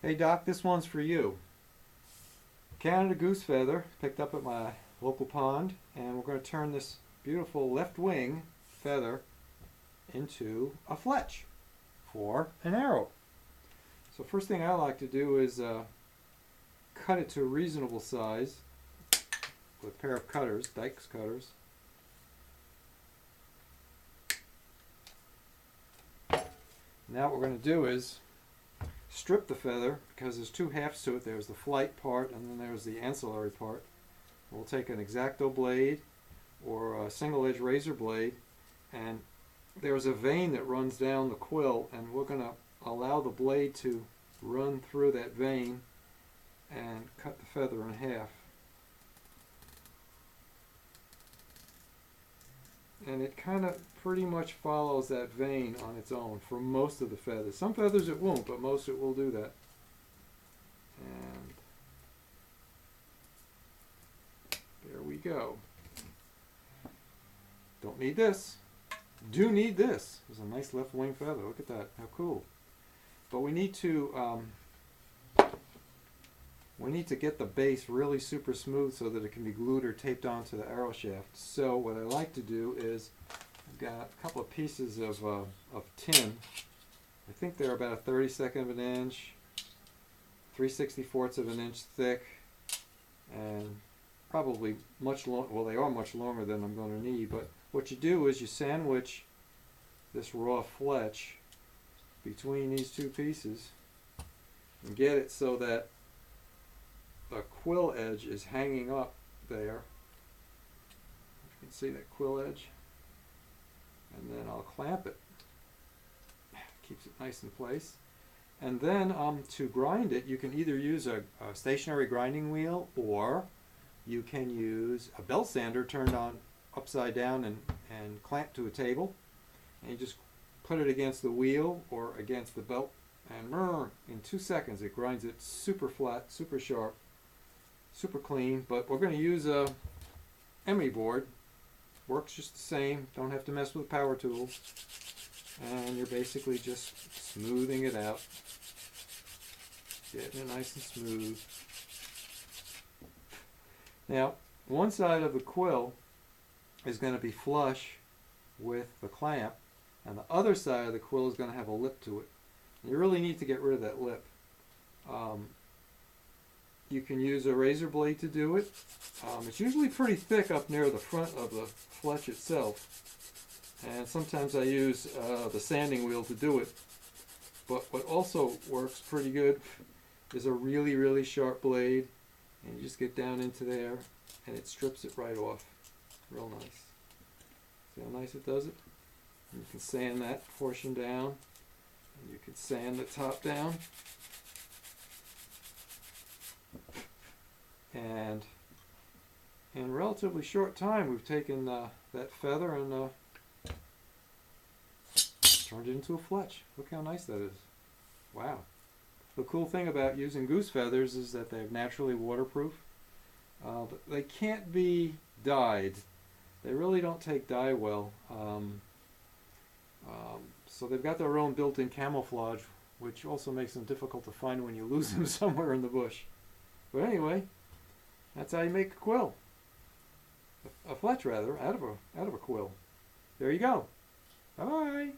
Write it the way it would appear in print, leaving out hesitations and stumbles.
Hey Doc, this one's for you. Canada goose feather picked up at my local pond, and we're going to turn this beautiful left wing feather into a fletch for an arrow. So first thing I like to do is cut it to a reasonable size with a pair of cutters, Dykes cutters. Now what we're going to do is strip the feather, because there's two halves to it. There's the flight part and then there's the ancillary part. We'll take an X-Acto blade or a single edge razor blade, and there's a vein that runs down the quill, and we're going to allow the blade to run through that vein and cut the feather in half. And it kind of pretty much follows that vein on its own for most of the feathers. Some feathers it won't, but most it will do that. And there we go. Don't need this. Do need this. There's a nice left wing feather. Look at that. How cool. But we need to get the base really super smooth so that it can be glued or taped onto the arrow shaft. So what I like to do is I've got a couple of pieces of tin. I think they're about a 32nd of an inch, 3/64 of an inch thick, and probably much long. Well, they are much longer than I'm going to need. But what you do is you sandwich this raw fletch between these two pieces and get it so that the quill edge is hanging up there. You can see that quill edge. And then I'll clamp it. Keeps it nice in place. And then to grind it, you can either use a stationary grinding wheel, or you can use a belt sander turned on upside down and clamped to a table. And you just put it against the wheel or against the belt, and in 2 seconds it grinds it super flat, super sharp, super clean. But we're going to use a emery board. Works just the same. Don't have to mess with power tools. And you're basically just smoothing it out, getting it nice and smooth. Now, one side of the quill is going to be flush with the clamp, and the other side of the quill is going to have a lip to it. And you really need to get rid of that lip. You can use a razor blade to do it. It's usually pretty thick up near the front of the fletch itself. And sometimes I use the sanding wheel to do it. But what also works pretty good is a really, really sharp blade. And you just get down into there and it strips it right off. Real nice. See how nice it does it? And you can sand that portion down. And you can sand the top down. And in a relatively short time, we've taken that feather and turned it into a fletch. Look how nice that is. Wow. The cool thing about using goose feathers is that they're naturally waterproof. But they can't be dyed. They really don't take dye well. So they've got their own built-in camouflage, which also makes them difficult to find when you lose them somewhere in the bush. But anyway, that's how you make a quill. A fletch rather, out of a quill. There you go. Bye-bye.